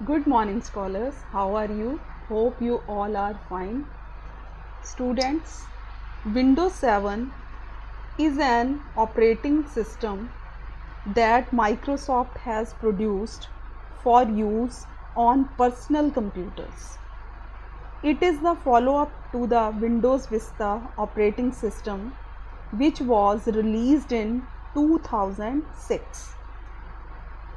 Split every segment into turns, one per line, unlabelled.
Good morning, scholars. How are you? Hope you all are fine. Students, Windows 7 is an operating system that Microsoft has produced for use on personal computers. It is the follow-up to the Windows Vista operating system, which was released in 2006.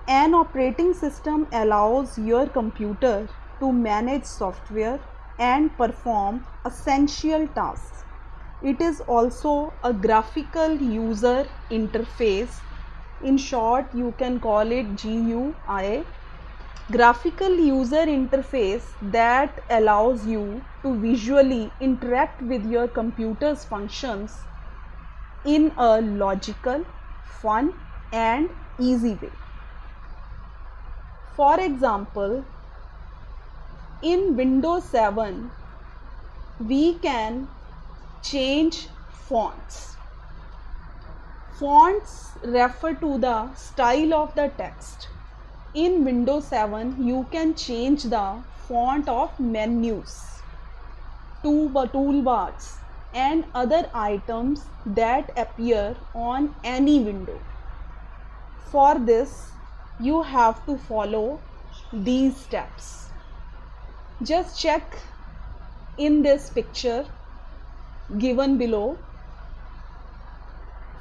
An operating system allows your computer to manage software and perform essential tasks. It is also a graphical user interface. In short, you can call it GUI. Graphical user interface that allows you to visually interact with your computer's functions in a logical, fun, and easy way. For example, in Windows 7, we can change fonts. Fonts refer to the style of the text. In Windows 7, you can change the font of menus, toolbars, and other items that appear on any window. For this, you have to follow these steps. Just check in this picture given below.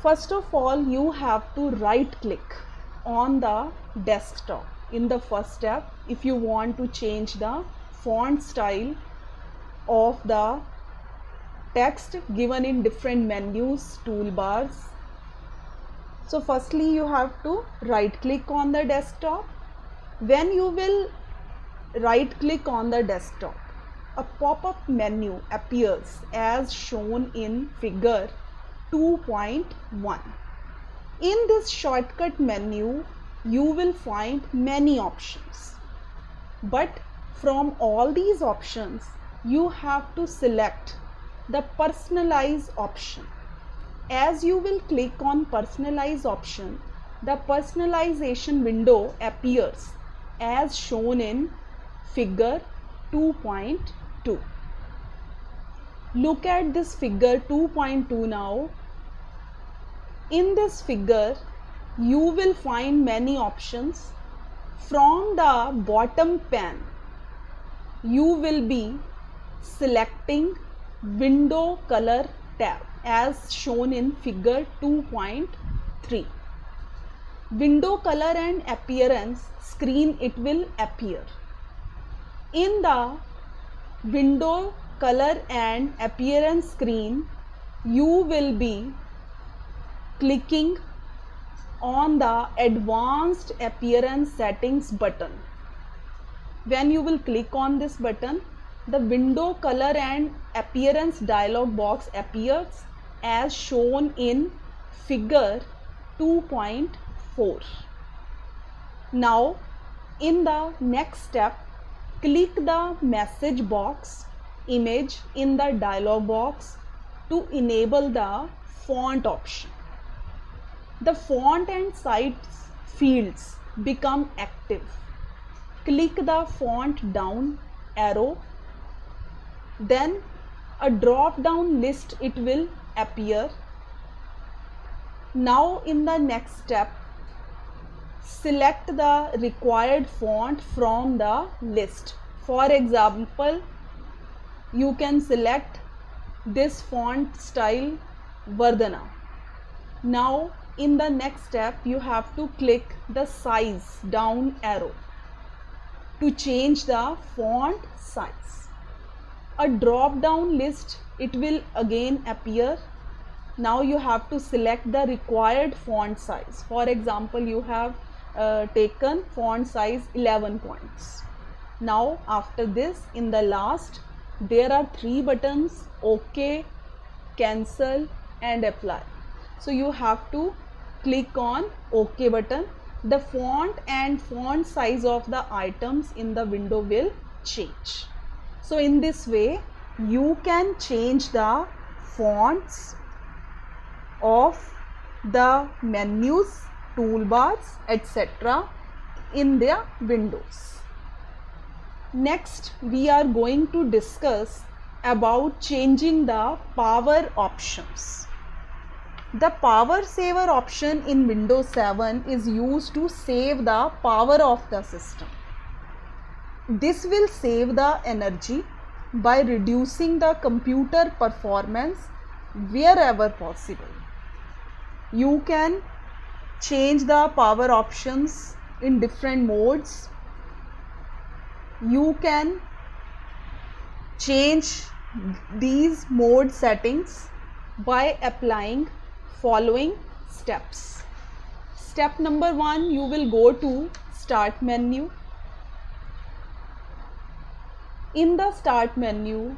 First of all, you have to right click on the desktop. In the first step, if you want to change the font style of the text given in different menus, toolbars. So firstly, you have to right click on the desktop. When you will right click on the desktop, a pop-up menu appears as shown in figure 2.1. In this shortcut menu, you will find many options. But from all these options, you have to select the personalize option. As you will click on personalize option, the personalization window appears as shown in figure 2.2. Look at this figure 2.2 now. In this figure, you will find many options. From the bottom pane, you will be selecting window color tab as shown in figure 2.3. Window color and appearance screen, it will appear. In the window color and appearance screen, you will be clicking on the advanced appearance settings button. When you will click on this button, the window color and appearance dialog box appears as shown in figure 2.4. Now, in the next step, click the message box image in the dialog box to enable the font option. The font and size fields become active. Click the font down arrow. Then a drop down list, it will appear. Now in the next step, select the required font from the list. For example, you can select this font style Vardhana. Now in the next step, you have to click the size down arrow to change the font size. A drop down list, it will again appear. Now you have to select the required font size. For example, you have taken font size 11 points. Now after this, in the last, there are 3 buttons: OK, cancel and apply. So you have to click on OK button. The font and font size of the items in the window will change. So in this way, you can change the fonts of the menus, toolbars, etc. in their windows. Next, we are going to discuss about changing the power options. The power saver option in Windows 7 is used to save the power of the system. This will save the energy by reducing the computer performance wherever possible. You can change the power options in different modes. You can change these mode settings by applying following steps. Step number 1, you will go to Start menu. In the Start menu,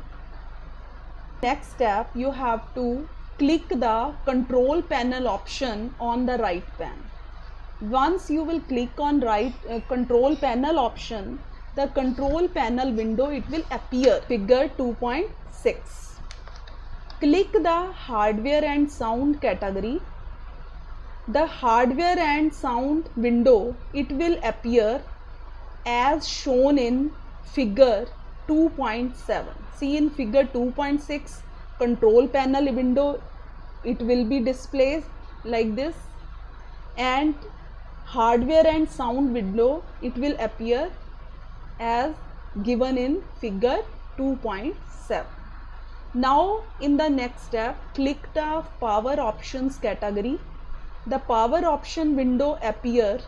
next step, you have to click the Control Panel option on the right pane. Once you will click on Control Panel option, the Control Panel window, it will appear figure 2.6. Click the Hardware and Sound category. The Hardware and Sound window, it will appear as shown in figure 2.7. See, in figure 2.6, Control Panel window, it will be displayed like this, and Hardware and Sound window, it will appear as given in figure 2.7. Now in the next step, click the Power Options category. The Power Option window appear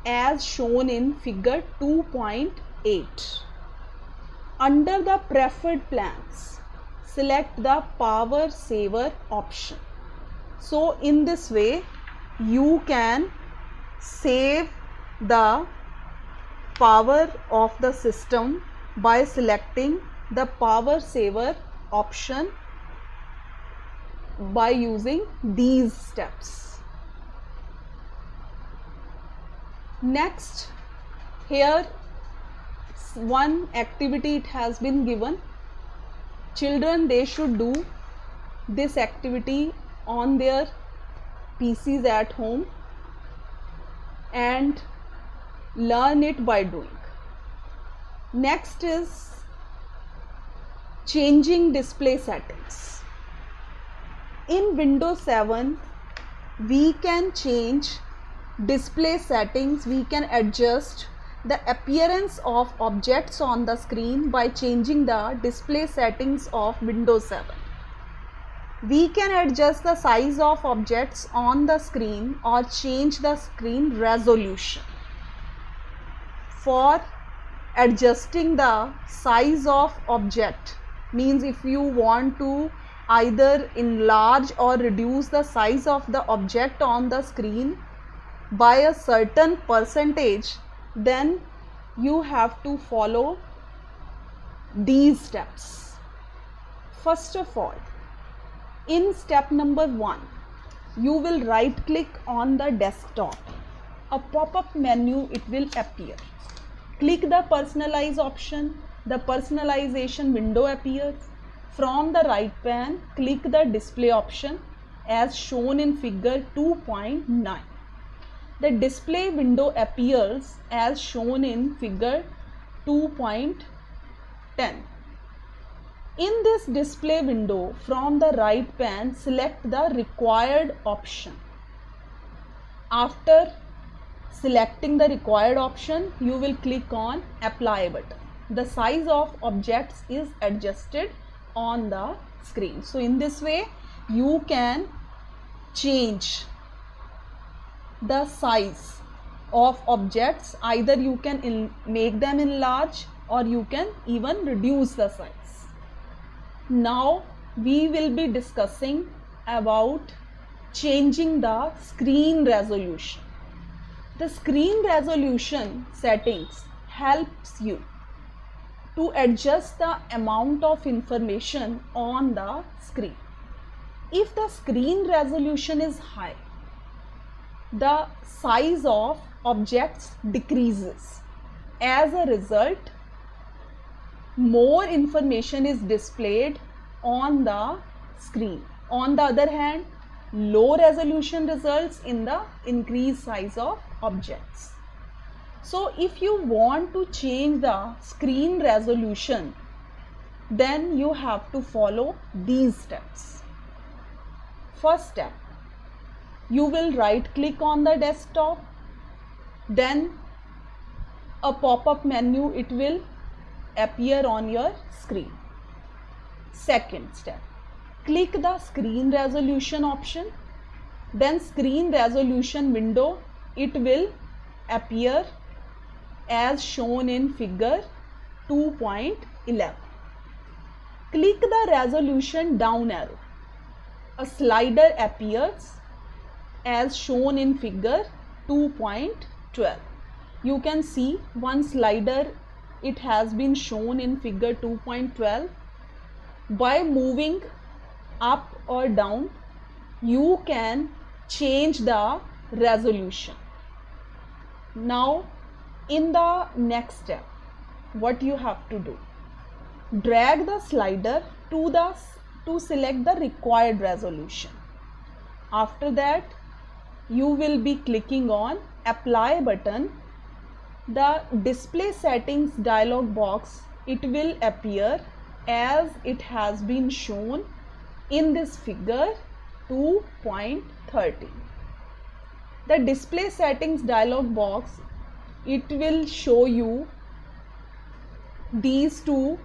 as shown in figure 2.8. Under the Preferred Plans, select the Power Saver option. So in this way, you can save the power of the system by selecting the Power Saver option by using these steps. Next, here one activity it has been given. Children, they should do this activity on their PCs at home and learn it by doing. Next is changing display settings. In Windows 7, we can change display settings. We can adjust the appearance of objects on the screen by changing the display settings of Windows 7. We can adjust the size of objects on the screen or change the screen resolution. For adjusting the size of object, means if you want to either enlarge or reduce the size of the object on the screen by a certain percentage, then you have to follow these steps. First of all, in step number 1, you will right click on the desktop. A pop-up menu, it will appear. Click the Personalize option. The personalization window appears. From the right pane, click the Display option as shown in figure 2.9. The display window appears as shown in figure 2.10. In this display window, from the right pane, select the required option. After selecting the required option, you will click on Apply button. The size of objects is adjusted on the screen. So in this way, you can change the size of objects. Either you can make them enlarge or you can even reduce the size. Now we will be discussing about changing the screen resolution. The screen resolution settings helps you to adjust the amount of information on the screen. If the screen resolution is high, the size of objects decreases. As a result, more information is displayed on the screen. On the other hand, low resolution results in the increased size of objects. So if you want to change the screen resolution, then you have to follow these steps. First step, you will right click on the desktop, then a pop-up menu it will appear on your screen. Second step, click the screen resolution option, then screen resolution window it will appear as shown in figure 2.11. Click the resolution down arrow. A slider appears as shown in figure 2.12. You can see one slider it has been shown in figure 2.12. By moving up or down, you can change the resolution. Now in the next step, what you have to do, drag the slider to select the required resolution. After that, you will be clicking on apply button. The display settings dialog box it will appear as it has been shown in this figure 2.13. The display settings dialog box it will show you these two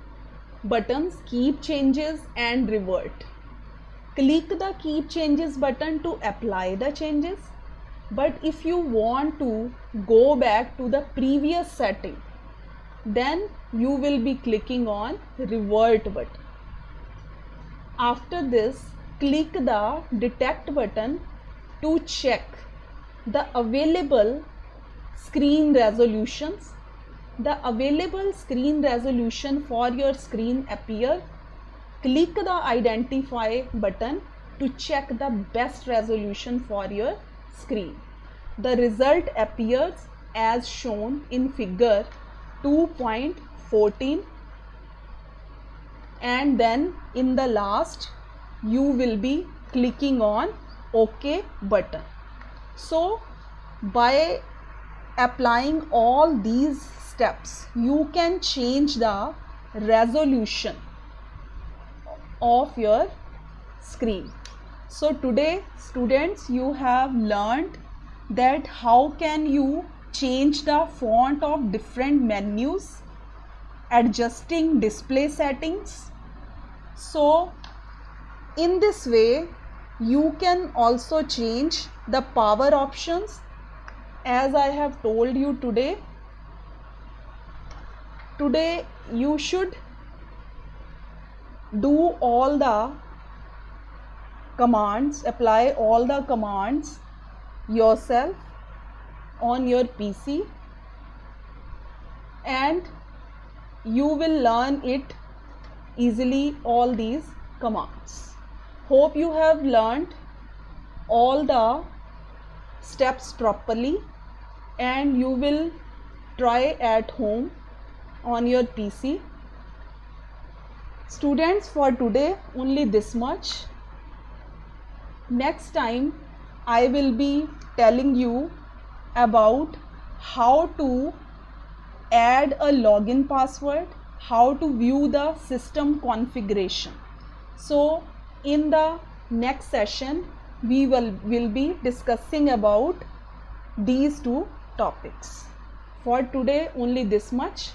buttons, keep changes and revert. Click the keep changes button to apply the changes, but if you want to go back to the previous setting, then you will be clicking on revert button. After this, click the detect button to check the available screen resolutions. The available screen resolution for your screen appear. Click the identify button to check the best resolution for your screen. The result appears as shown in figure 2.14, and then in the last you will be clicking on OK button. So by applying all these steps, you can change the resolution of your screen. So today students, you have learned that how can you change the font of different menus, adjusting display settings. So in this way you can also change the power options. As I have told you today you should do all the commands, apply all the commands yourself on your PC, and you will learn it easily, all these commands. Hope you have learned all the steps properly, and you will try at home on your PC. Students, for today only this much. Next time I will be telling you about how to add a login password, how to view the system configuration. So in the next session we will be discussing about these two topics. For today only this much.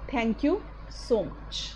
Thank you so much.